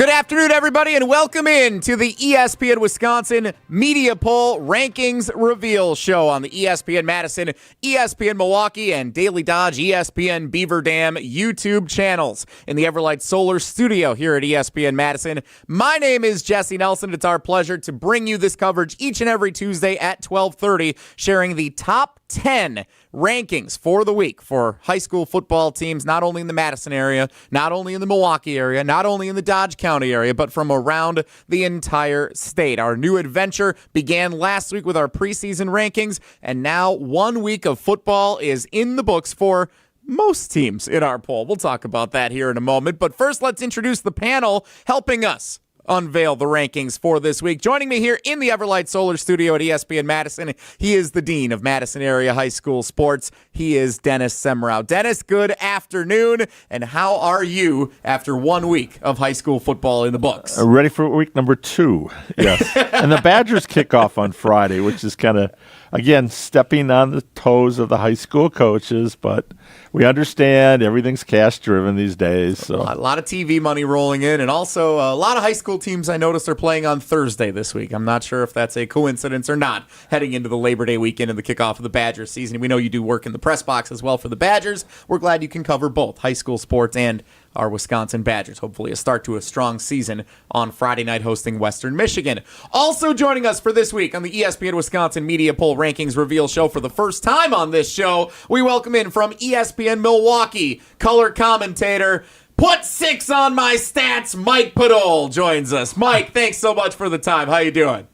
Good afternoon, everybody, and welcome in to the ESPN Wisconsin Media Poll Rankings Reveal Show on the ESPN Madison, ESPN Milwaukee, and Daily Dodge ESPN Beaver Dam YouTube channels in the Everlight Solar Studio here at ESPN Madison. My name is Jesse Nelson. It's our pleasure to bring you this coverage each and every Tuesday at 12:30, sharing the top 10 rankings for the week for high school football teams, not only in the Madison area, not only in the Milwaukee area, not only in the Dodge County area, but from around the entire state. Our new adventure began last week with our preseason rankings, and now 1 week of football is in the books for most teams in our poll. We'll talk about that here in a moment, but first let's introduce the panel helping us unveil the rankings for this week. Joining me here in the Everlight Solar Studio at ESPN Madison, he is the Dean of Madison Area High School Sports. He is Dennis Semrau. Dennis, good afternoon, and how are you after 1 week of high school football in the books? Ready for week number 2, yes. And the Badgers kick off on Friday, which is kind of, again, stepping on the toes of the high school coaches, but we understand everything's cash-driven these days. So a lot of TV money rolling in, and also a lot of high school teams I noticed are playing on Thursday this week. I'm not sure if that's a coincidence or not, heading into the Labor Day weekend and the kickoff of the Badgers season. We know you do work in the press box as well for the Badgers. We're glad you can cover both high school sports and our Wisconsin Badgers. Hopefully a start to a strong season on Friday night hosting Western Michigan. Also joining us for this week on the ESPN Wisconsin Media Poll Rankings Reveal Show for the first time on this show, we welcome in from ESPN Milwaukee, color commentator, put 6 on my stats, Mike Podol joins us. Mike, thanks so much for the time. How you doing?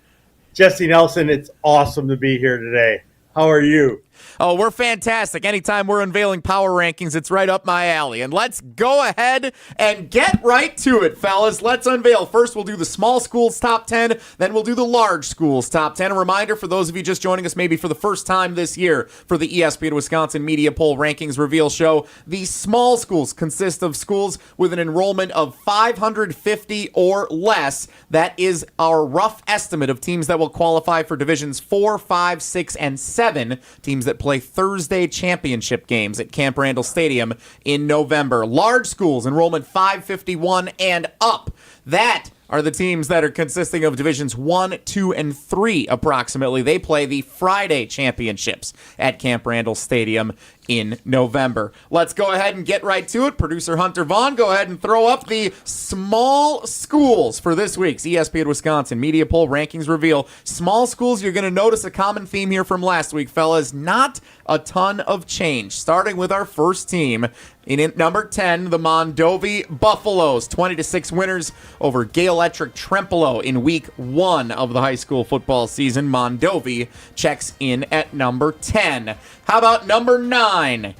Jesse Nelson, it's awesome to be here today. How are you? Oh, we're fantastic. Anytime we're unveiling power rankings, it's right up my alley. And let's go ahead and get right to it, fellas. Let's unveil. First, we'll do the small schools top 10. Then we'll do the large schools top 10. A reminder for those of you just joining us maybe for the first time this year for the ESPN Wisconsin Media Poll Rankings Reveal Show. The small schools consist of schools with an enrollment of 550 or less. That is our rough estimate of teams that will qualify for divisions 4, 5, 6, and 7. Teams that play Thursday championship games at Camp Randall Stadium in November. Large schools, enrollment 551 and up. That are the teams that are consisting of divisions 1, 2, and 3 approximately. They play the Friday championships at Camp Randall Stadium in November. Let's go ahead and get right to it. Producer Hunter Vaughn, go ahead and throw up the small schools for this week's ESPN Wisconsin Media Poll Rankings Reveal. Small schools, you're going to notice a common theme here from last week, fellas. Not a ton of change. Starting with our first team. In number 10, the Mondovi Buffaloes, 20-6 winners over Gale-Electric Trempealeau in week 1 of the high school football season. Mondovi checks in at number 10. How about number 9?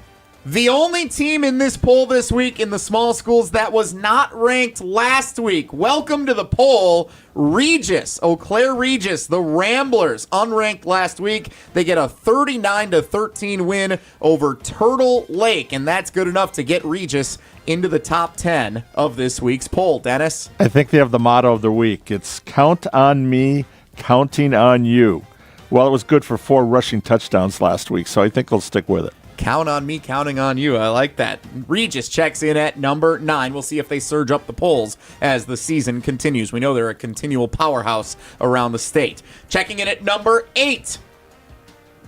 The only team in this poll this week in the small schools that was not ranked last week. Welcome to the poll, Regis, Eau Claire Regis, the Ramblers, unranked last week. They get a 39-13 win over Turtle Lake, and that's good enough to get Regis into the top 10 of this week's poll. Dennis? I think they have the motto of the week. It's count on me, counting on you. Well, it was good for 4 rushing touchdowns last week, so I think they'll stick with it. Count on me, counting on you. I like that. Regis checks in at number 9. We'll see if they surge up the polls as the season continues. We know they're a continual powerhouse around the state. Checking in at number 8.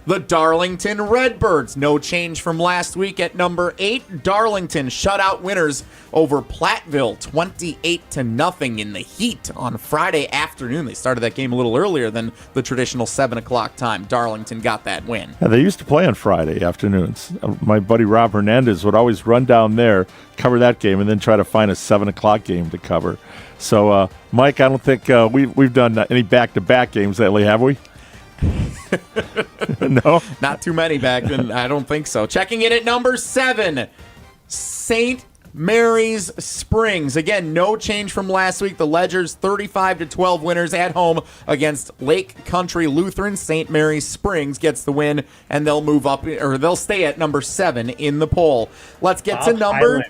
The Darlington Redbirds. No change from last week at number 8. Darlington shutout winners over Platteville 28-0 in the heat on Friday afternoon. They started that game a little earlier than the traditional 7 o'clock time. Darlington got that win. Yeah, they used to play on Friday afternoons. My buddy Rob Hernandez would always run down there, cover that game, and then try to find a 7 o'clock game to cover. So, Mike, I don't think we've done any back-to-back games lately, have we? No? Not too many back then. I don't think so. Checking in at number 7, St. Mary's Springs. Again, no change from last week. The Ledgers 35-12 winners at home against Lake Country Lutheran. St. Mary's Springs gets the win, and they'll move up, or they'll stay at number 7 in the poll. Let's get to number.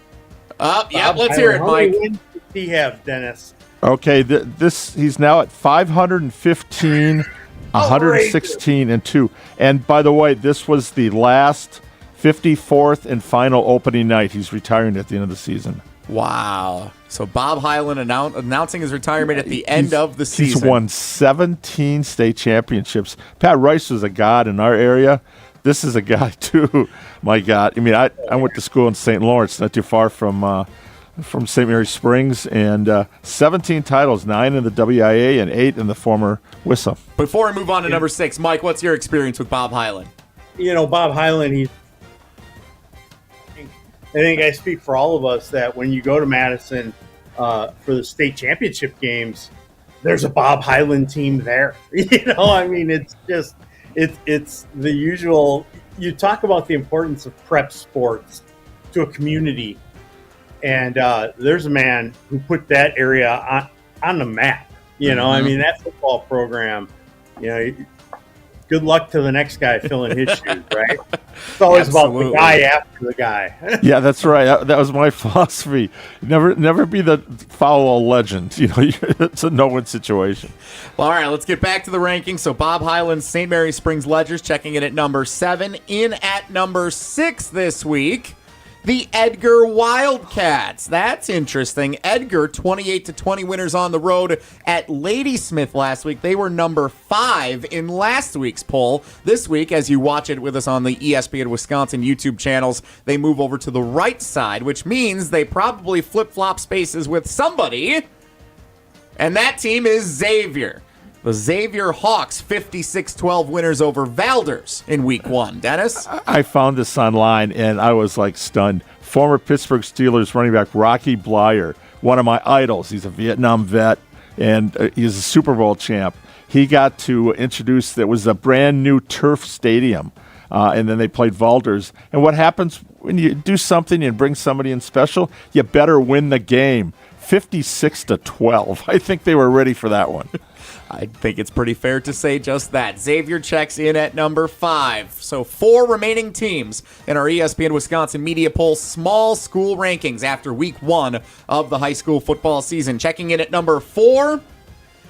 Let's hear it, Mike. How many wins does he have, Dennis? Okay, he's now at 515. 116-2. And by the way, this was the last 54th and final opening night. He's retiring at the end of the season. Wow. So Bob Hyland announcing his retirement at the end of the season. He's won 17 state championships. Pat Rice was a god in our area. This is a guy, too. My God. I mean, I went to school in St. Lawrence, not too far from St. Mary Springs, and 17 titles, 9 in the WIA and 8 in the former WISA. Before we move on to number 6, Mike, what's your experience with Bob Hyland? Bob Hyland, I think I speak for all of us that when you go to Madison for the state championship games, there's a Bob Hyland team there. I mean, it's just it's the usual. You talk about the importance of prep sports to a community, and there's a man who put that area on the map. I mean, that football program. Good luck to the next guy filling his shoes, right? It's always about the guy after the guy. Yeah, that's right. That was my philosophy. Never be the foul legend. It's a no-win situation. Well, all right, let's get back to the rankings. So Bob Hyland's St. Mary Springs Ledgers checking in at number 7. In at number 6 this week, the Edgar Wildcats. That's interesting. Edgar, 28-20 winners on the road at Ladysmith last week. They were number 5 in last week's poll. This week, as you watch it with us on the ESPN Wisconsin YouTube channels, they move over to the right side, which means they probably flip-flop spaces with somebody, and that team is Xavier. The Xavier Hawks, 56-12 winners over Valders in week 1. Dennis? I found this online, and I was, stunned. Former Pittsburgh Steelers running back Rocky Blyer, one of my idols. He's a Vietnam vet, and he's a Super Bowl champ. He got to introduce, that was a brand-new turf stadium, and then they played Valders. And what happens when you do something and bring somebody in special? You better win the game. 56-12. I think they were ready for that one. I think it's pretty fair to say just that. Xavier checks in at number 5. So 4 remaining teams in our ESPN Wisconsin Media Poll small school rankings after week 1 of the high school football season. Checking in at number 4,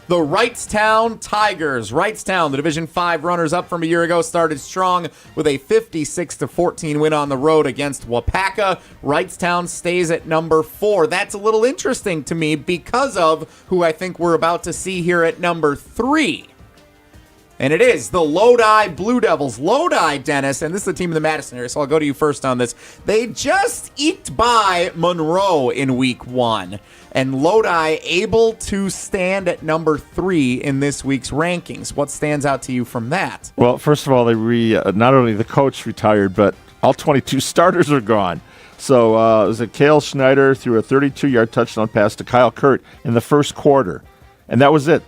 the Wrightstown Tigers. Wrightstown, the Division 5 runners-up from a year ago, started strong with a 56-14 win on the road against Wapaka. Wrightstown stays at number 4. That's a little interesting to me because of who I think we're about to see here at number 3. And it is the Lodi Blue Devils. Lodi, Dennis, and this is the team in the Madison area, so I'll go to you first on this. They just eked by Monroe in week 1. And Lodi able to stand at number 3 in this week's rankings. What stands out to you from that? Well, first of all, they not only the coach retired, but all 22 starters are gone. So it was Cale Schneider threw a 32-yard touchdown pass to Kyle Kurt in the first quarter, and that was it.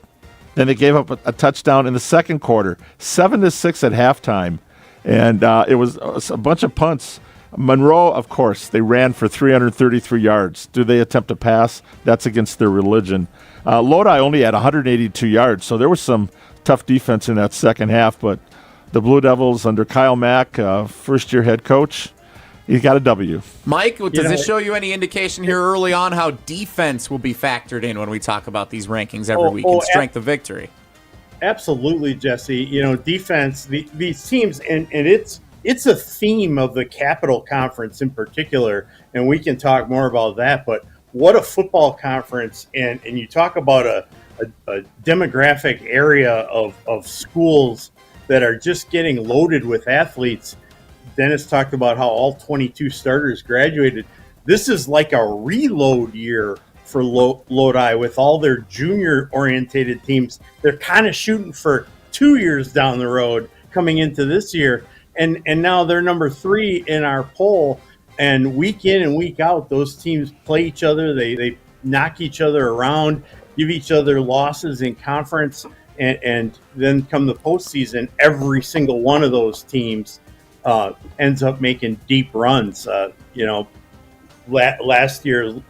Then they gave up a touchdown in the second quarter, 7-6 at halftime, and it was a bunch of punts. Monroe, of course, they ran for 333 yards. Do they attempt to pass? That's against their religion. Lodi only had 182 yards, so there was some tough defense in that second half, but the Blue Devils under Kyle Mack, first-year head coach, he got a W. Mike, does this show you any indication here early on how defense will be factored in when we talk about these rankings every week and strength of victory? Absolutely, Jesse. Defense, these teams, and it's a theme of the Capital Conference in particular, and we can talk more about that, but what a football conference, and you talk about a demographic area of schools that are just getting loaded with athletes. Dennis talked about how all 22 starters graduated. This is like a reload year for Lodi with all their junior-orientated teams. They're kind of shooting for 2 years down the road coming into this year. And now they're number 3 in our poll. And week in and week out, those teams play each other. They knock each other around, give each other losses in conference. And then come the postseason, every single one of those teams ends up making deep runs. Last year,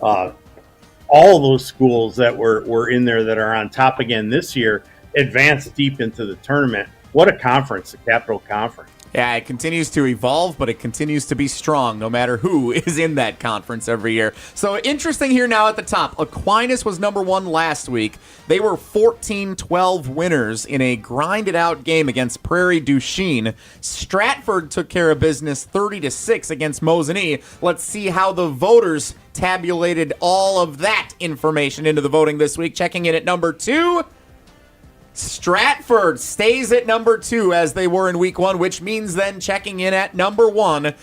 all those schools that were in there that are on top again this year advanced deep into the tournament. what a conference, the Capital Conference. Yeah, it continues to evolve, but it continues to be strong no matter who is in that conference every year. So interesting here now at the top. Aquinas was number 1 last week. They were 14-12 winners in a grinded-out game against Prairie du Chien. Stratford took care of business 30-6 against Mosinee. Let's see how the voters tabulated all of that information into the voting this week. Checking in at number 2. Stratford stays at number 2 as they were in week 1, which means then checking in at number 1.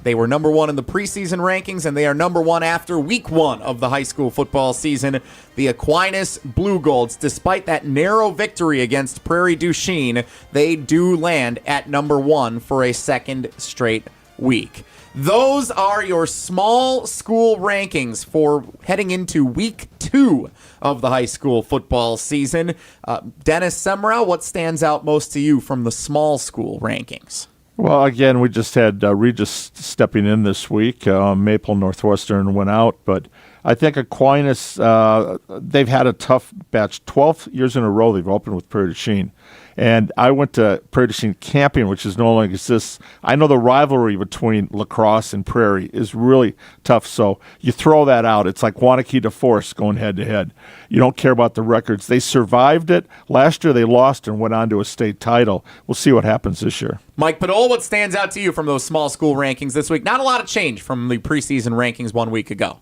They were number 1 in the preseason rankings, and they are number 1 after week 1 of the high school football season. The Aquinas Blue Golds, despite that narrow victory against Prairie du Chien, they do land at number 1 for a second straight week. Those are your small school rankings for heading into week 2 of the high school football season. Dennis Semrau, what stands out most to you from the small school rankings? Well, again, we just had Regis stepping in this week. Maple Northwestern went out, but I think Aquinas, they've had a tough batch. 12 years in a row they've opened with Prairie du Chien. And I went to Prairie du Chien camping, which is no longer exists. I know the rivalry between La Crosse and Prairie is really tough. So you throw that out. It's like Wanakee to Forest going head-to-head. You don't care about the records. They survived it. Last year they lost and went on to a state title. We'll see what happens this year. Mike Padol, what stands out to you from those small school rankings this week? Not a lot of change from the preseason rankings 1 week ago.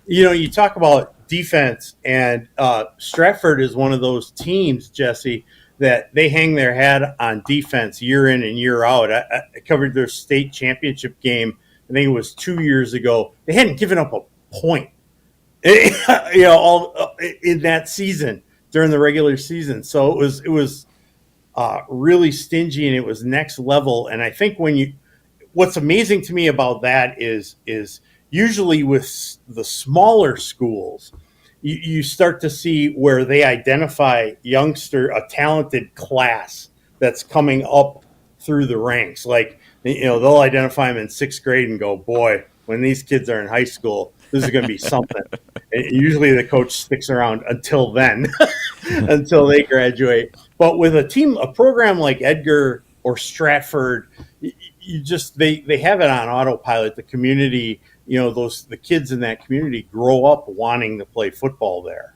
You know, you talk about defense, and Stratford is one of those teams, Jesse, that they hang their hat on defense year in and year out. I covered their state championship game. I think it was 2 years ago. They hadn't given up a point, all in that season during the regular season. So it was really stingy, and it was next level. And I think what's amazing to me about that is usually with the smaller schools, you start to see where they identify a talented class that's coming up through the ranks. Like, they'll identify them in 6th grade and go, boy, when these kids are in high school, this is going to be something. Usually the coach sticks around until then, until they graduate. But with a program like Edgar or Stratford, they have it on autopilot. The community, the kids in that community grow up wanting to play football there.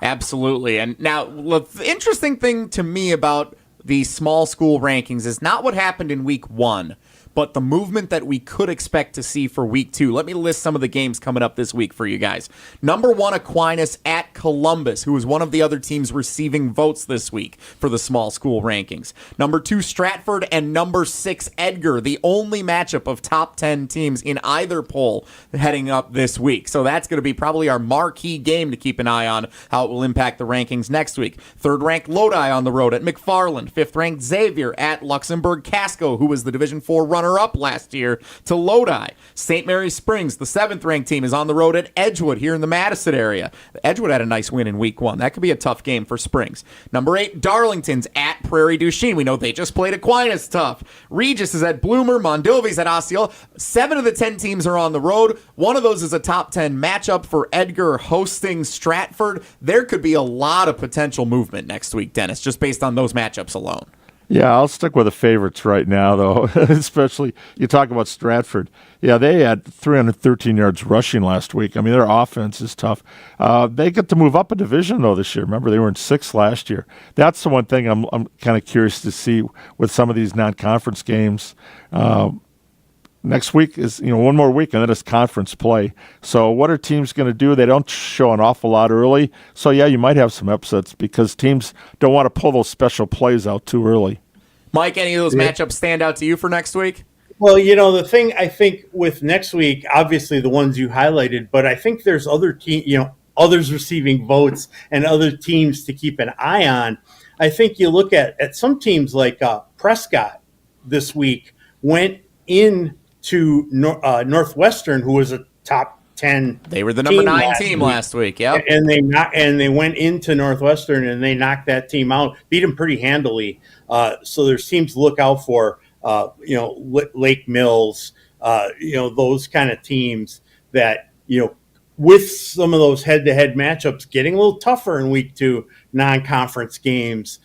Absolutely. And now the interesting thing to me about the small school rankings is not what happened in week 1, but the movement that we could expect to see for week 2. Let me list some of the games coming up this week for you guys. Number 1, Aquinas at Columbus, who is one of the other teams receiving votes this week for the small school rankings. Number 2, Stratford, and number 6, Edgar, the only matchup of top 10 teams in either poll heading up this week. So that's going to be probably our marquee game to keep an eye on, how it will impact the rankings next week. 3rd-ranked Lodi on the road at McFarland. 5th-ranked Xavier at Luxembourg Casco, who was the Division IV runner-up last year to Lodi. St. Mary's Springs, the 7th-ranked team, is on the road at Edgewood here in the Madison area. Edgewood had a nice win in week 1. That could be a tough game for Springs. Number 8, Darlington's at Prairie du Chien. We know they just played Aquinas tough. Regis is at Bloomer. Mondovi's at Osceola. 7 of the 10 teams are on the road. One of those is a top 10 matchup for Edgar hosting Stratford. There could be a lot of potential movement next week, Dennis, just based on those matchups alone. Yeah, I'll stick with the favorites right now, though, especially you talk about Stratford. Yeah, they had 313 yards rushing last week. I mean, their offense is tough. They get to move up a division, though, this year. Remember, they were in 6th last year. That's the one thing I'm kind of curious to see with some of these non-conference games. Next week is, one more week, and then it's conference play. So what are teams going to do? They don't show an awful lot early. So, yeah, you might have some upsets because teams don't want to pull those special plays out too early. Mike, any of those matchups stand out to you for next week? Well, the thing I think with next week, obviously the ones you highlighted, but I think there's other others receiving votes and other teams to keep an eye on. I think you look at some teams like Prescott this week went in to Northwestern, who was a top 10. They were the number 9 team last week. Yep. And they went into Northwestern and they knocked that team out, beat them pretty handily. So there's teams to look out for, Lake Mills, those kind of teams that, with some of those head-to-head matchups getting a little tougher in week 2, non-conference games,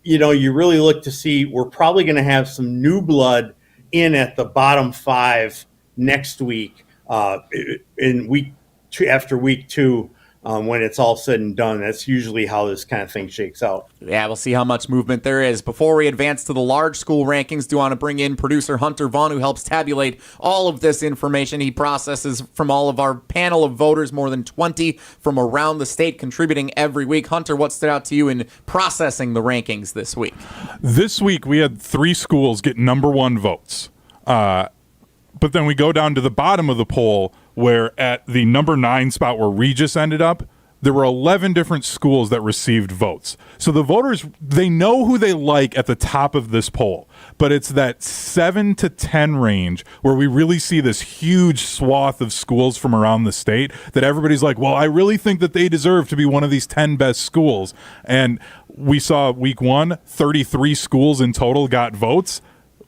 you really look to see, we're probably going to have some new blood in at the bottom 5 next week, in week 2, after week 2. When it's all said and done, that's usually how this kind of thing shakes out. Yeah, we'll see how much movement there is. Before we advance to the large school rankings, do want to bring in producer Hunter Vaughn, who helps tabulate all of this information. He processes from all of our panel of voters, more than 20 from around the state, contributing every week. Hunter, what stood out to you in processing the rankings this week? This week, we had 3 schools get number 1 votes. But then we go down to the bottom of the poll, where at the number 9 spot where Regis ended up, there were 11 different schools that received votes. So the voters, they know who they like at the top of this poll, but it's that 7 to 10 range where we really see this huge swath of schools from around the state that everybody's like, well, I really think that they deserve to be one of these 10 best schools. And we saw week 1, 33 schools in total got votes.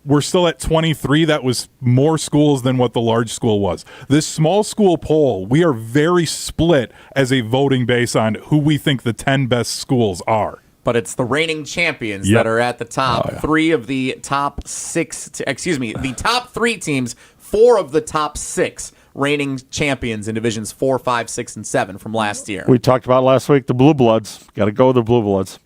We're still at 23. That was more schools than what the large school was. This small school poll, we are very split as a voting base on who we think the 10 best schools are. But it's the reigning champions that are at the top. Oh, yeah. 3 of the top 6, the top 3 teams, 4 of the top 6 reigning champions in divisions 4, 5, 6, and 7 from last year. We talked about last week, the Blue Bloods. Got to go with the Blue Bloods.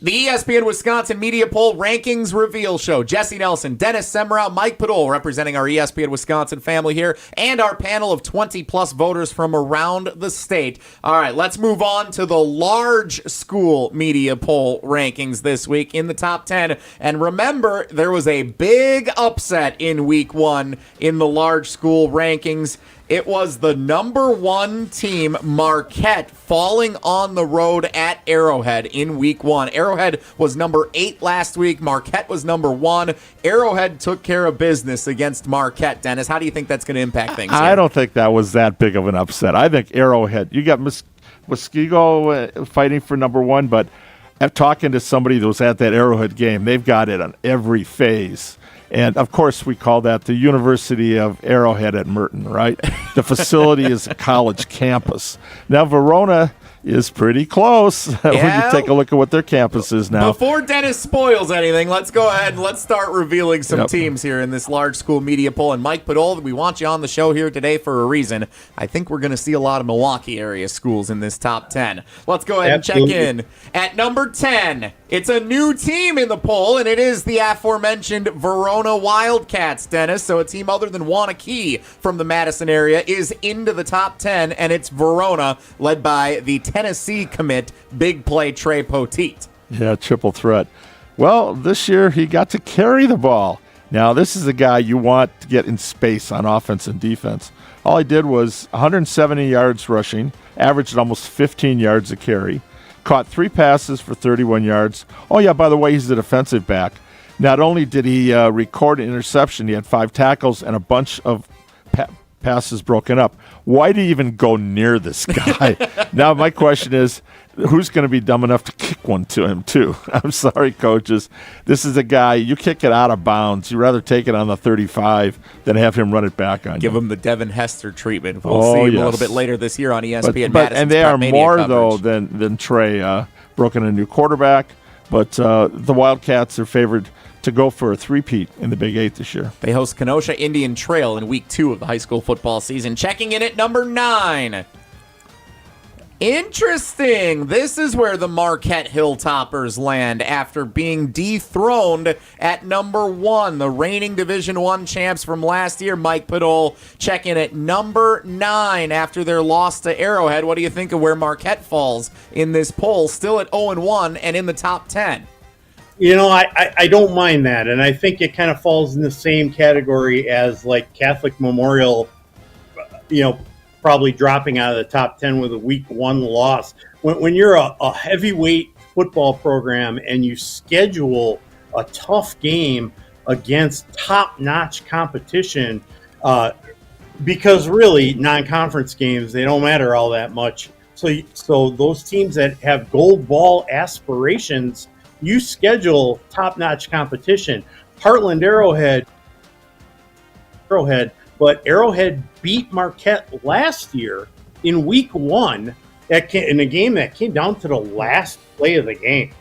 The ESPN Wisconsin Media Poll Rankings Reveal Show. Jesse Nelson, Dennis Semrau, Mike Podol representing our ESPN Wisconsin family here, and our panel of 20-plus voters from around the state. All right, let's move on to the large school media poll rankings this week in the top 10. And remember, there was a big upset in week 1 in the large school rankings. It was the number 1 team, Marquette, falling on the road at Arrowhead in week 1. Arrowhead was number 8 last week. Marquette was number 1. Arrowhead took care of business against Marquette. Dennis, how do you think that's going to impact things here? I don't think that was that big of an upset. I think Arrowhead, you got Muskego fighting for number 1, but talking to somebody that was at that Arrowhead game, they've got it on every phase. And, of course, we call that the University of Arrowhead at Merton, right? The facility is a college campus. Now, Verona is pretty close. Yeah. We can take a look at what their campus is now. Before Dennis spoils anything, let's go ahead and let's start revealing some teams here in this large school media poll. And Mike Podol, we want you on the show here today for a reason. I think we're going to see a lot of Milwaukee area schools in this top 10. Let's go ahead and check in. At number 10, it's a new team in the poll, and it is the aforementioned Verona Wildcats, Dennis. So a team other than Wanakee from the Madison area is into the top 10, and it's Verona, led by the Tennessee commit, big play Trey Poteet. Yeah, triple threat. Well, this year he got to carry the ball. Now, this is a guy you want to get in space on offense and defense. All he did was 170 yards rushing, averaged almost 15 yards a carry, caught 3 passes for 31 yards. Oh, yeah, by the way, he's a defensive back. Not only did he record an interception, he had 5 tackles and a bunch of passes broken up. Why do you even go near this guy? Now, my question is, who's going to be dumb enough to kick one to him, too? I'm sorry, coaches. This is a guy, you kick it out of bounds. You'd rather take it on the 35 than have him run it back on you. Give him the Devin Hester treatment. We'll see him a little bit later this year on ESPN Madison. And they are more, though, than Trey. Broken a new quarterback. But the Wildcats are favored to go for a three-peat in the Big 8 this year. They host Kenosha Indian Trail in week 2 of the high school football season. Checking in at number 9. Interesting. This is where the Marquette Hilltoppers land after being dethroned at number 1. The reigning Division 1 champs from last year, Mike Podol, check in at number 9 after their loss to Arrowhead. What do you think of where Marquette falls in this poll? Still at 0-1 and in the top 10. You know, I don't mind that, and I think it kind of falls in the same category as like Catholic Memorial, probably dropping out of the top 10 with a week 1 loss. When you're a heavyweight football program and you schedule a tough game against top-notch competition, because really non-conference games, they don't matter all that much. So those teams that have gold ball aspirations, you schedule top-notch competition. Heartland Arrowhead, but Arrowhead beat Marquette last year in week 1 in a game that came down to the last play of the game.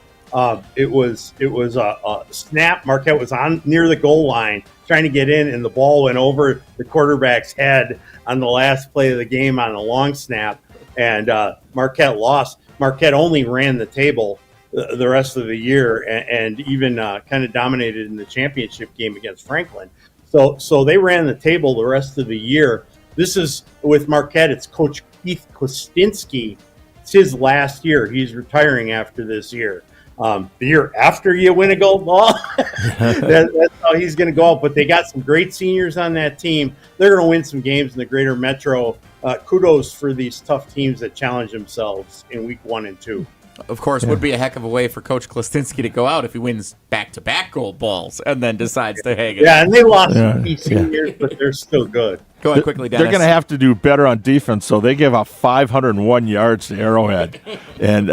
It was a snap. Marquette was on near the goal line trying to get in, and the ball went over the quarterback's head on the last play of the game on a long snap, and Marquette lost. Marquette only ran the table the rest of the year, and even kind of dominated in the championship game against Franklin. So they ran the table the rest of the year. This is with Marquette. It's Coach Keith Kostinski. It's his last year. He's retiring after this year. The year after you win a gold ball, that's how he's going to go out. But they got some great seniors on that team. They're going to win some games in the Greater Metro. Kudos for these tough teams that challenge themselves in week 1 and 2. Of course, would be a heck of a way for Coach Klestinski to go out if he wins back-to-back gold balls and then decides to hang it. Yeah, and they lost some seniors, but they're still good. Go ahead quickly, Dennis. They're going to have to do better on defense, so they give up 501 yards to Arrowhead, and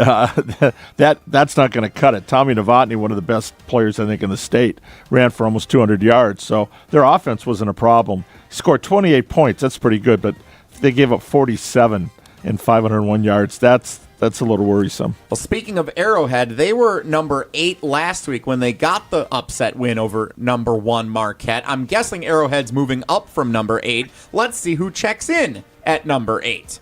that's not going to cut it. Tommy Novotny, one of the best players, I think, in the state, ran for almost 200 yards, so their offense wasn't a problem. Scored 28 points, that's pretty good, but they gave up 47 and 501 yards. That's a little worrisome. Well, speaking of Arrowhead, they were number 8 last week when they got the upset win over number 1 Marquette. I'm guessing Arrowhead's moving up from number 8. Let's see who checks in at number 8.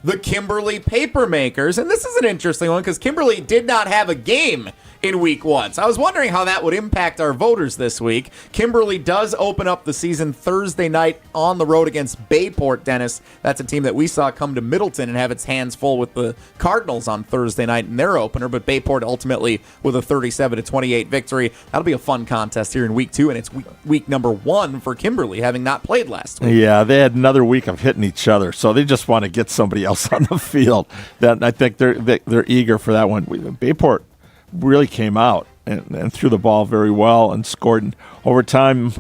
The Kimberly Papermakers, and this is an interesting one because Kimberly did not have a game in week 1. So I was wondering how that would impact our voters this week. Kimberly does open up the season Thursday night on the road against Bayport, Dennis. That's a team that we saw come to Middleton and have its hands full with the Cardinals on Thursday night in their opener, but Bayport ultimately with a 37-28 victory. That'll be a fun contest here in week 2, and it's week number 1 for Kimberly, having not played last week. Yeah, they had another week of hitting each other, so they just want to get somebody else on the field. I think they're eager for that one. Bayport really came out and threw the ball very well and scored in overtime.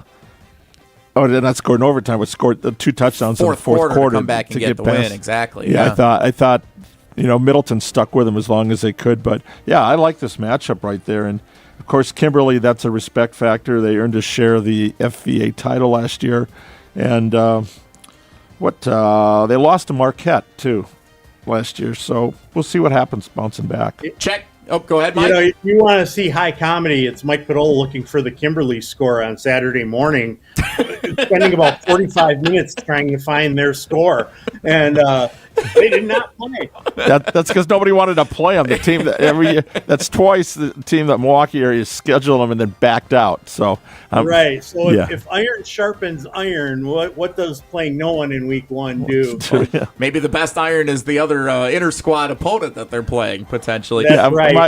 Oh, they're not scored in overtime, but scored the 2 touchdowns in the fourth quarter to come back and get the win. Exactly. Yeah, I thought Middleton stuck with them as long as they could. But yeah, I like this matchup right there. And of course, Kimberly, that's a respect factor. They earned a share of the FVA title last year, and they lost to Marquette too last year. So we'll see what happens bouncing back. Check. Oh, go ahead, Mike. If you want to see high comedy, it's Mike Padola looking for the Kimberly score on Saturday morning, spending about 45 minutes trying to find their score, and they did not play. That's because nobody wanted to play them. The team that every year, that's twice the team that Milwaukee area scheduled them and then backed out. So right. So if iron sharpens iron, what does playing no one in week 1 do? Maybe the best iron is the other inter squad opponent that they're playing potentially. That's right.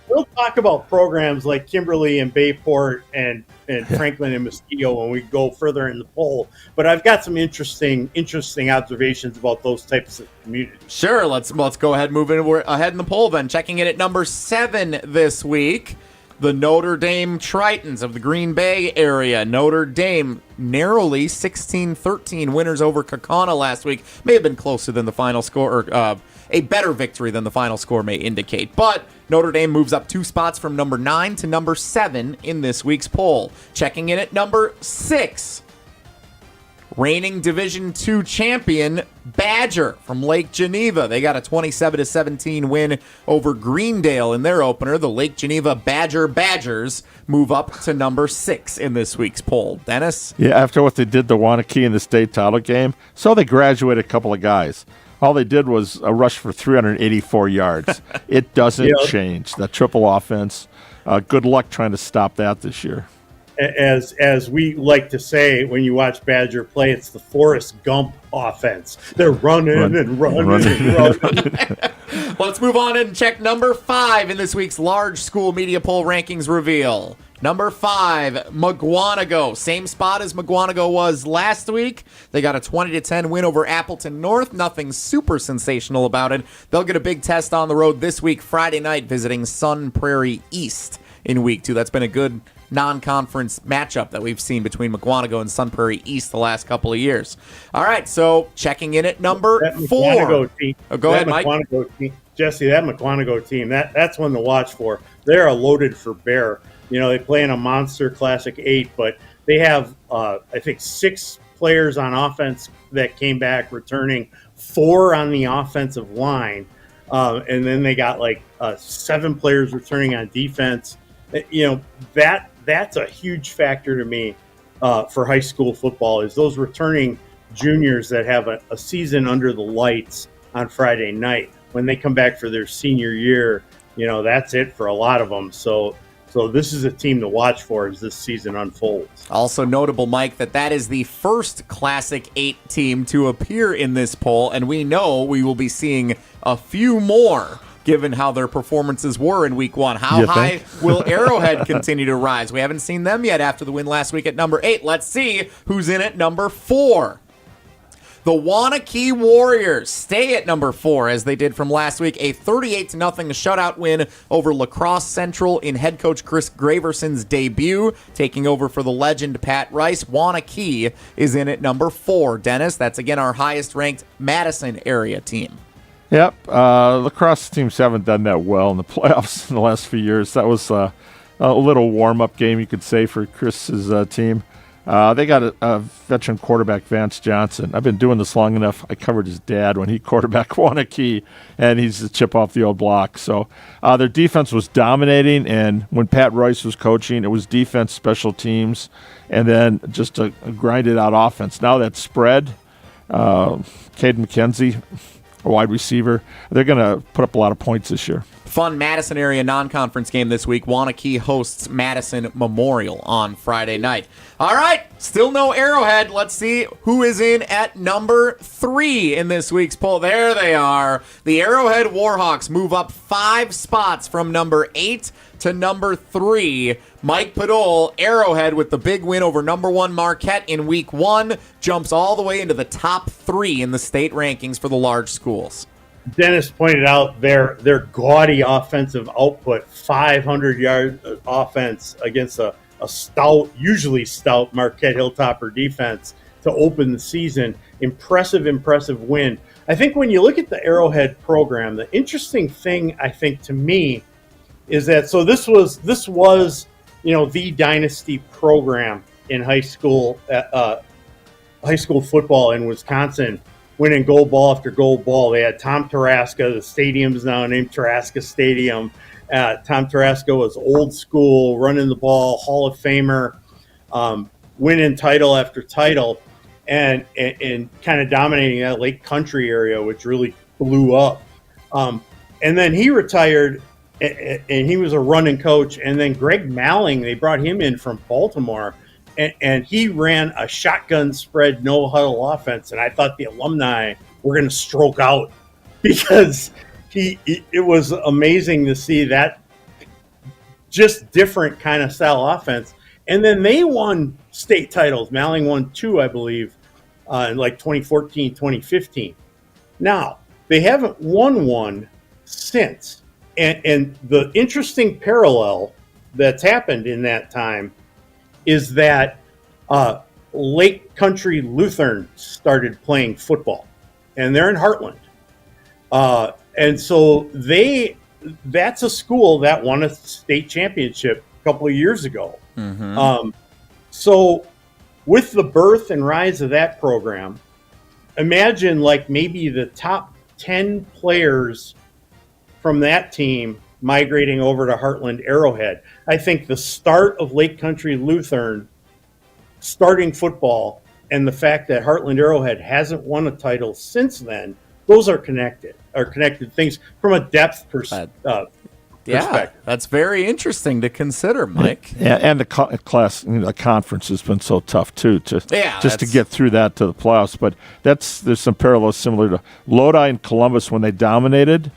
We'll talk about programs like Kimberly and Bayport and Franklin and Mosquito when we go further in the poll. But I've got some interesting observations about those types of communities. Sure, let's go ahead and move in. We're ahead in the poll then. Checking in at number 7 this week, the Notre Dame Tritons of the Green Bay area. Notre Dame narrowly 16-13 winners over Kaukauna last week. May have been closer than the final score, or a better victory than the final score may indicate. But Notre Dame moves up 2 spots from number 9 to number 7 in this week's poll. Checking in at number 6, reigning Division II champion Badger from Lake Geneva. They got a 27-17 win over Greendale in their opener. The Lake Geneva Badgers move up to number 6 in this week's poll. Dennis? Yeah, after what they did to Wanakee in the state title game, so they graduated a couple of guys. All they did was a rush for 384 yards. It doesn't change. That triple offense, good luck trying to stop that this year. As we like to say when you watch Badger play, it's the Forrest Gump offense. They're running and running. Let's move on and check number 5 in this week's large school media poll rankings reveal. Number 5, Mugwanago. Same spot as Mugwanago was last week. They got a 20-10 win over Appleton North. Nothing super sensational about it. They'll get a big test on the road this week, Friday night, visiting Sun Prairie East in week 2. That's been a good non-conference matchup that we've seen between Mugwanago and Sun Prairie East the last couple of years. All right, so checking in at number 4. Go ahead, Mike. Jesse, that Mugwanago team, that's one to watch for. They're loaded for bear. They play in a monster Classic 8, but they have, I think, 6 players on offense that came back returning, 4 on the offensive line. And then they got like 7 players returning on defense. That's a huge factor to me for high school football, is those returning juniors that have a season under the lights on Friday night. When they come back for their senior year, that's it for a lot of them. So this is a team to watch for as this season unfolds. Also notable, Mike, that is the first Classic 8 team to appear in this poll, and we know we will be seeing a few more given how their performances were in Week 1. How high will Arrowhead continue to rise? We haven't seen them yet after the win last week at number 8. Let's see who's in at number 4. The Waunakee Warriors stay at number 4 as they did from last week. A 38-0 shutout win over La Crosse Central in head coach Chris Graverson's debut, taking over for the legend Pat Rice. Waunakee is in at number 4. Dennis, that's again our highest ranked Madison area team. Yep. La Crosse teams haven't done that well in the playoffs in the last few years. That was a little warm-up game, you could say, for Chris's team. They got a veteran quarterback, Vance Johnson. I've been doing this long enough. I covered his dad when he quarterbacked Waunakee, and he's a chip off the old block. So their defense was dominating, and when Pat Rice was coaching, it was defense, special teams, and then just a grinded-out offense. Now that's spread. Caden McKenzie, a wide receiver, they're going to put up a lot of points this year. Fun Madison area non-conference game this week. Waunakee hosts Madison Memorial on Friday night. All right, still no Arrowhead. Let's see who is in at number 3 in this week's poll. There they are. The Arrowhead Warhawks move up 5 spots from number 8 to number 3. Mike Podol, Arrowhead, with the big win over number 1 Marquette in Week 1, jumps all the way into the top 3 in the state rankings for the large schools. Dennis pointed out their gaudy offensive output, 500-yard offense against a stout, usually stout Marquette Hilltopper defense to open the season. Impressive win. I think when you look at the Arrowhead program, the interesting thing, I think, to me, is that this was the dynasty program in high school football in Wisconsin, winning gold ball after gold ball. They had Tom Taraska. The stadium is now named Taraska Stadium. Tom Taraska was old school, running the ball, Hall of Famer, winning title after title, and kind of dominating that Lake Country area, which really blew up. And then he retired, and he was a running coach. And then Greg Malling, they brought him in from Baltimore, and he ran a shotgun spread, no huddle offense. And I thought the alumni were going to stroke out because it was amazing to see that just different kind of style offense. And then they won state titles. Malling won 2, I believe, in like 2014, 2015. Now, they haven't won one since. And the interesting parallel that's happened in that time is that Lake Country Lutheran started playing football, and they're in Heartland. And so that's a school that won a state championship a couple of years ago. Mm-hmm. So with the birth and rise of that program, imagine like maybe the top 10 players from that team migrating over to Heartland Arrowhead. I think the start of Lake Country Lutheran starting football and the fact that Heartland Arrowhead hasn't won a title since then, those are connected things from a depth perspective. Yeah, that's very interesting to consider, Mike. Yeah, and the conference has been so tough too, just to get through that to the playoffs. But there's some parallels similar to Lodi and Columbus when they dominated.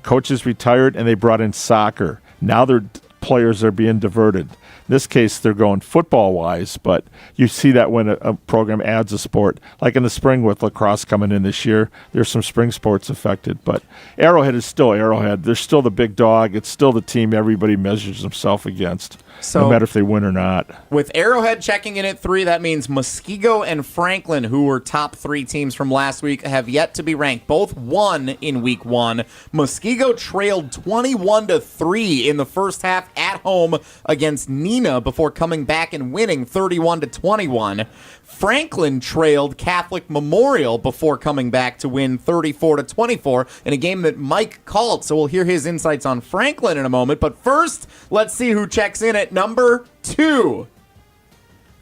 Coaches retired and they brought in soccer. Now their players are being diverted. In this case, they're going football-wise, but you see that when a program adds a sport. Like in the spring with lacrosse coming in this year, there's some spring sports affected. But Arrowhead is still Arrowhead. They're still the big dog. It's still the team everybody measures themselves against, no matter if they win or not. With Arrowhead checking in at 3, that means Muskego and Franklin, who were top 3 teams from last week, have yet to be ranked. Both won in Week 1. Muskego trailed 21-3 in the first half at home against Neal Neenah before coming back and winning 31-21. Franklin trailed Catholic Memorial before coming back to win 34-24 in a game that Mike called. So we'll hear his insights on Franklin in a moment. But first, let's see who checks in at number 2.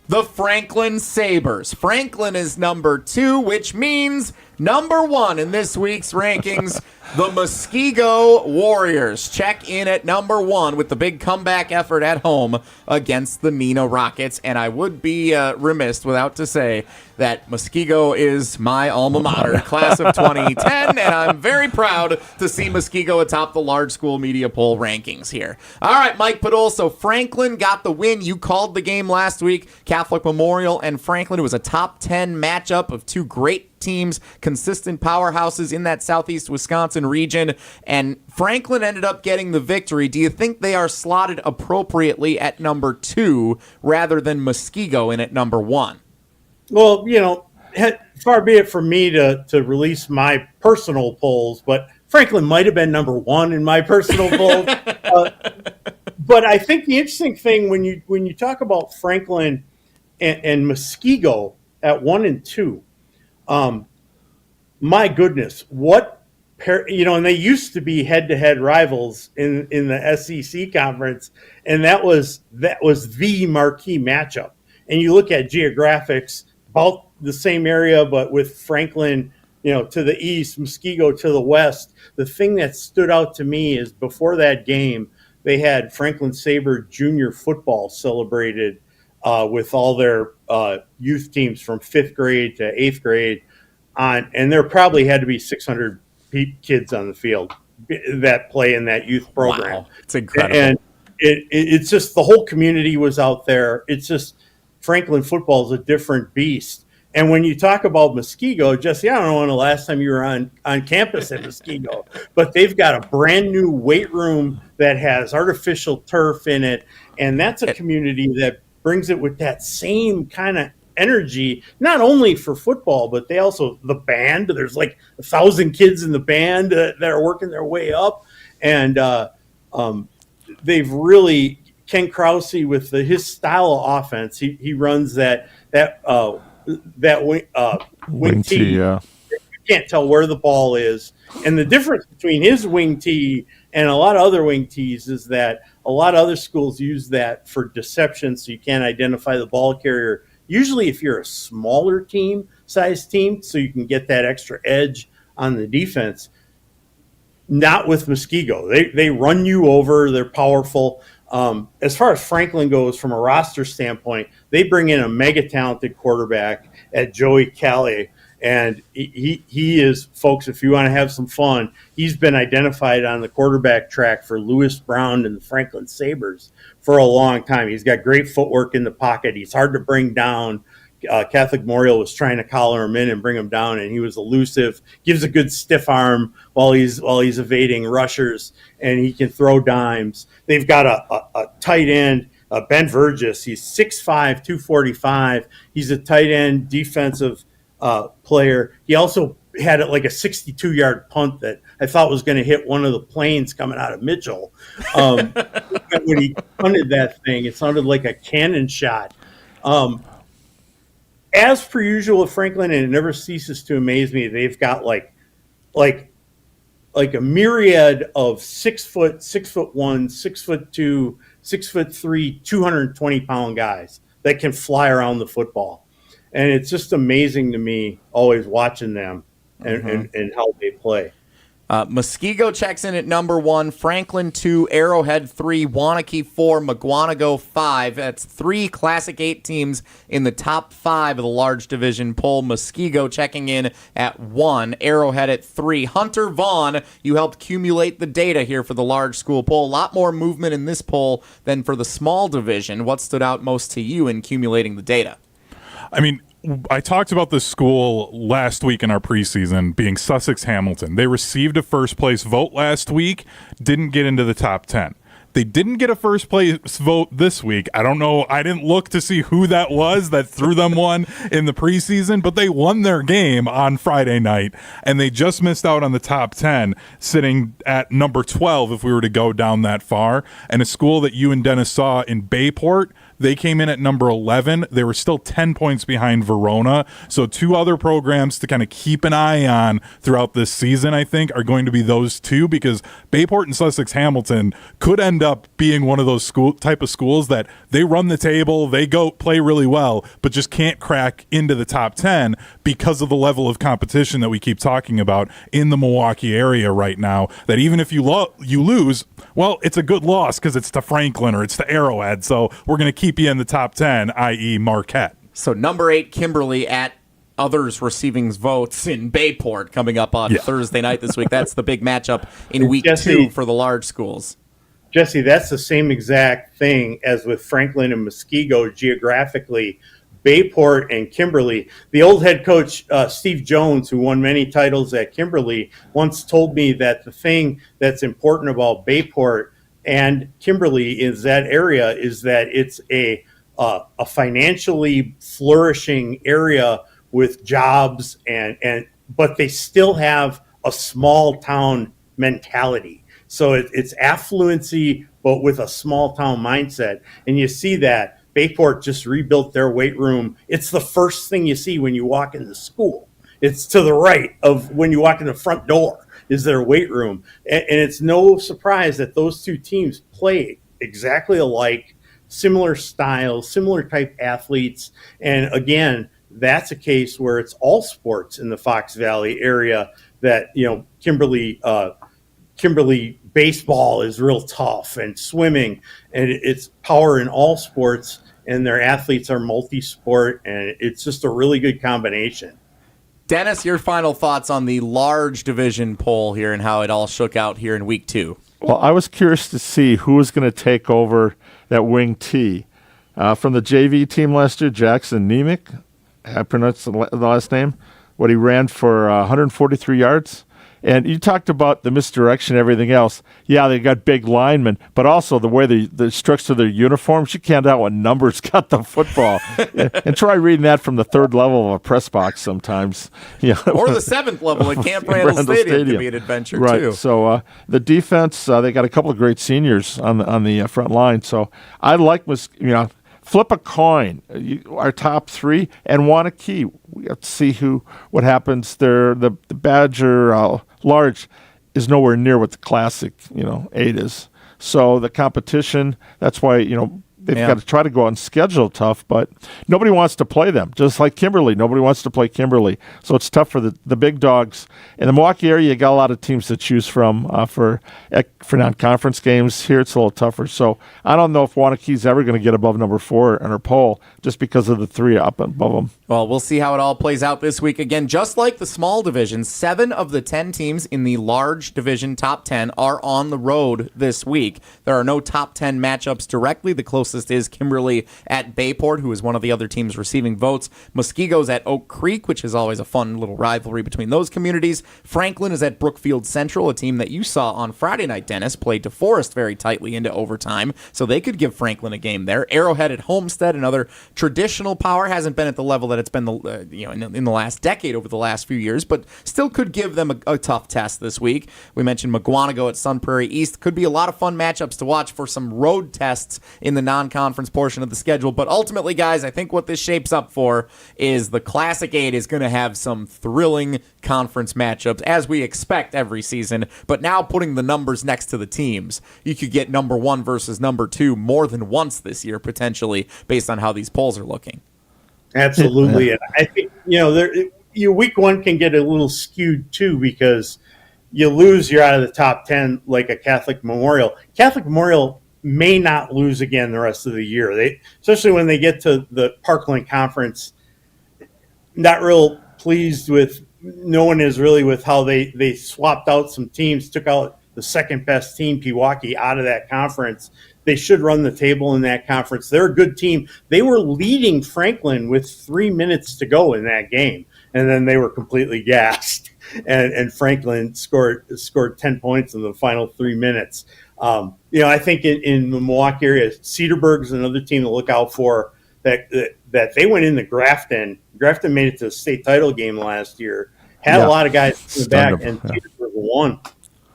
The Franklin Sabres. Franklin is number 2, which means number 1 in this week's rankings, the Muskego Warriors. Check in at number 1 with the big comeback effort at home against the Neenah Rockets. And I would be remiss without to say that Muskego is my alma mater, class of 2010, and I'm very proud to see Muskego atop the large school media poll rankings here. All right, Mike Podol, so Franklin got the win. You called the game last week, Catholic Memorial and Franklin. It was a top 10 matchup of two great teams, consistent powerhouses in that southeast Wisconsin region, and Franklin ended up getting the victory. Do you think they are slotted appropriately at number 2 rather than Muskego in at number 1? Well, far be it from me to release my personal polls, but Franklin might have been number 1 in my personal poll. But I think the interesting thing when you talk about Franklin and Muskego at 1 and 2, my goodness, and they used to be head-to-head rivals in the SEC conference, and that was the marquee matchup. And you look at geographics, about the same area, but with Franklin, to the east, Muskego to the west. The thing that stood out to me is before that game, they had Franklin Sabre junior football celebrated with all their youth teams from 5th grade to 8th grade and there probably had to be 600 kids on the field that play in that youth program. Wow, it's incredible. And it's just the whole community was out there. It's just Franklin football is a different beast. And when you talk about Muskego, Jesse, I don't know when the last time you were on campus at Muskego, but they've got a brand new weight room that has artificial turf in it. And that's a community that brings it with that same kind of energy, not only for football, but they also, the band, there's like 1,000 kids in the band that are working their way up. And they've really, Ken Krause with his style of offense, he runs that wing tee. Yeah. You can't tell where the ball is. And the difference between his wing tee and a lot of other wing tees is that a lot of other schools use that for deception, so you can't identify the ball carrier. Usually if you're a smaller size team, so you can get that extra edge on the defense. Not with Muskego. They run you over. They're powerful. As far as Franklin goes, from a roster standpoint, they bring in a mega talented quarterback at Joey Calais. And he is, folks, if you want to have some fun, he's been identified on the quarterback track for Lewis Brown and the Franklin Sabres for a long time. He's got great footwork in the pocket. He's hard to bring down. Catholic Memorial was trying to collar him in and bring him down, and he was elusive, gives a good stiff arm while he's evading rushers, and he can throw dimes. They've got a tight end, Ben Vergis. He's 6'5", 245. He's a tight end defensive player. He also had like a 62-yard punt that I thought was going to hit one of the planes coming out of Mitchell. When he punted that thing, it sounded like a cannon shot. As per usual with Franklin, and it never ceases to amaze me, they've got like a myriad of 6 foot, 6'1", 6'2", 6'3", 220-pound guys that can fly around the football. And it's just amazing to me always watching them and how they play. Muskego checks in at number 1, Franklin 2, Arrowhead 3, Waunakee 4, McGuanago 5. That's 3 Classic 8 teams in the top 5 of the large division poll. Muskego checking in at 1, Arrowhead at 3. Hunter Vaughn, you helped accumulate the data here for the large school poll. A lot more movement in this poll than for the small division. What stood out most to you in accumulating the data? I mean, I talked about this school last week in our preseason being Sussex Hamilton. They received a first place vote last week, didn't get into the top 10. They didn't get a first place vote this week. I don't know. I didn't look to see who that was that threw them one in the preseason, but they won their game on Friday night, and they just missed out on the top 10, sitting at number 12 if we were to go down that far. And a school that you and Dennis saw in Bayport, they came in at number 11. They were still 10 points behind Verona. So two other programs to kind of keep an eye on throughout this season, I think, are going to be those two, because Bayport and Sussex Hamilton could end up being one of those type of schools that they run the table, they go play really well, but just can't crack into the top 10 because of the level of competition that we keep talking about in the Milwaukee area right now, that even if you lose, well, it's a good loss because it's to Franklin or it's to Arrowhead. So we're going to keep you in the top 10, i.e. Marquette. So number 8, Kimberly at others receiving votes in Bayport coming up on Thursday night this week. That's the big matchup in week 2 for the large schools. Jesse, that's the same exact thing as with Franklin and Muskego geographically. Bayport and Kimberly. The old head coach, Steve Jones, who won many titles at Kimberly, once told me that the thing that's important about Bayport and Kimberly is that area is that it's a financially flourishing area with jobs but they still have a small town mentality. So it's affluency, but with a small town mindset. And you see that Bayport just rebuilt their weight room. It's the first thing you see when you walk into school. It's to the right of when you walk in the front door is their weight room. And it's no surprise that those two teams play exactly alike, similar styles, similar type athletes. And again, that's a case where it's all sports in the Fox Valley area that, Kimberly baseball is real tough, and swimming, and it's power in all sports, and their athletes are multi-sport, and it's just a really good combination. Dennis, your final thoughts on the large division poll here and how it all shook out here in week 2. Well, I was curious to see who was going to take over that wing T. From the JV team last year, Jackson Nemec, I pronounced the last name, what he ran for 143 yards. And you talked about the misdirection and everything else. Yeah, they got big linemen, but also the way the structure of their uniforms, you can't tell what numbers got the football. And try reading that from the 3rd level of a press box sometimes. Or the 7th level at Camp Randall Stadium could be an adventure, right. too. So the defense, they got a couple of great seniors on the front line. So I like, flip a coin. Our top 3 and Wanakee. We have to see what happens there. The Badger large is nowhere near what the classic 8 is. So the competition. That's why they've got to try to go out and schedule tough, but nobody wants to play them. Just like Kimberly, nobody wants to play Kimberly. So it's tough for the big dogs. In the Milwaukee area, you got a lot of teams to choose from for non-conference games. Here, it's a little tougher. So I don't know if Wanakee's ever going to get above number 4 on our poll just because of the 3 up above them. Well, we'll see how it all plays out this week. Again, just like the small division, 7 of the 10 teams in the large division top 10 are on the road this week. There are no top 10 matchups directly. The closest is Kimberly at Bayport, who is one of the other teams receiving votes. Muskego's at Oak Creek, which is always a fun little rivalry between those communities. Franklin is at Brookfield Central, a team that you saw on Friday night, Dennis, played DeForest very tightly into overtime, so they could give Franklin a game there. Arrowhead at Homestead, another traditional power, hasn't been at the level that it's been in the last decade over the last few years, but still could give them a tough test this week. We mentioned McGuanago at Sun Prairie East. Could be a lot of fun matchups to watch for some road tests in the non-conference portion of the schedule. But ultimately, guys, I think what this shapes up for is the Classic 8 is going to have some thrilling conference matchups, as we expect every season. But now putting the numbers next to the teams, you could get number 1 versus number 2 more than once this year, potentially, based on how these polls are looking. Absolutely. And I think, week 1 can get a little skewed too, because you lose, you're out of the top 10 like a Catholic Memorial. Catholic Memorial may not lose again the rest of the year. Especially when they get to the Parkland Conference, not real pleased with, no one is really with how they swapped out some teams, took out the second best team, Pewaukee, out of that conference. They should run the table in that conference. They're a good team. They were leading Franklin with 3 minutes to go in that game, and then they were completely gassed, and Franklin scored 10 points in the final 3 minutes. I think in the Milwaukee area, Cedarburg's another team to look out for. That they went into Grafton. Grafton made it to the state title game last year. Had a lot of guys in the back, and Cedarburg won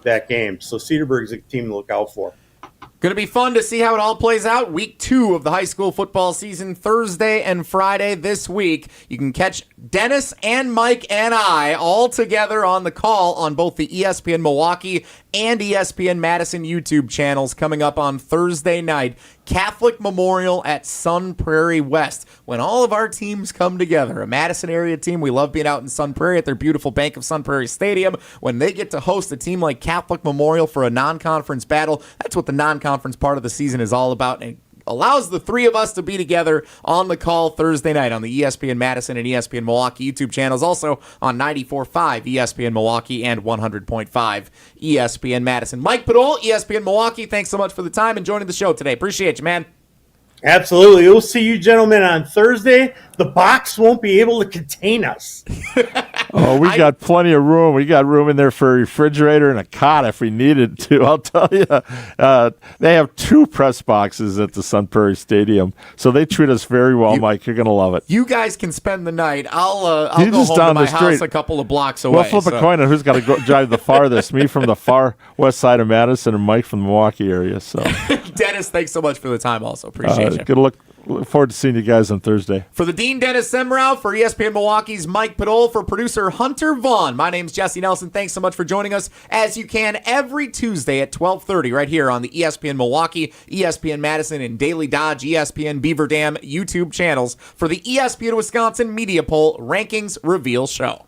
that game. So Cedarburg's a team to look out for. Going to be fun to see how it all plays out. Week 2 of the high school football season, Thursday and Friday this week. You can catch Dennis and Mike and I all together on the call on both the ESPN Milwaukee and ESPN Madison YouTube channels coming up on Thursday night. Catholic Memorial at Sun Prairie West. When all of our teams come together, a Madison area team, we love being out in Sun Prairie at their beautiful Bank of Sun Prairie Stadium. When they get to host a team like Catholic Memorial for a non-conference battle, that's what the non-conference part of the season is all about. And allows the three of us to be together on the call Thursday night on the ESPN Madison and ESPN Milwaukee YouTube channels, also on 94.5 ESPN Milwaukee and 100.5 ESPN Madison. Mike Padol, ESPN Milwaukee, thanks so much for the time and joining the show today. Appreciate you, man. Absolutely. We'll see you gentlemen on Thursday. The box won't be able to contain us. Oh, we got plenty of room. We got room in there for a refrigerator and a cot if we needed to. I'll tell you. They have 2 press boxes at the Sun Prairie Stadium, so they treat us very well, Mike. You're going to love it. You guys can spend the night. I'll go just home down to my the street. house a couple of blocks away. We'll flip a coin on who's got to drive the farthest. Me from the far west side of Madison and Mike from the Milwaukee area. So, Dennis, thanks so much for the time also. Appreciate you. Good look forward to seeing you guys on Thursday. For the Dean Dennis Semrau, for ESPN Milwaukee's Mike Padol, for producer Hunter Vaughn, my name's Jesse Nelson. Thanks so much for joining us, as you can every Tuesday at 12:30 right here on the ESPN Milwaukee, ESPN Madison, and Daily Dodge, ESPN Beaver Dam YouTube channels for the ESPN Wisconsin Media Poll Rankings Reveal Show.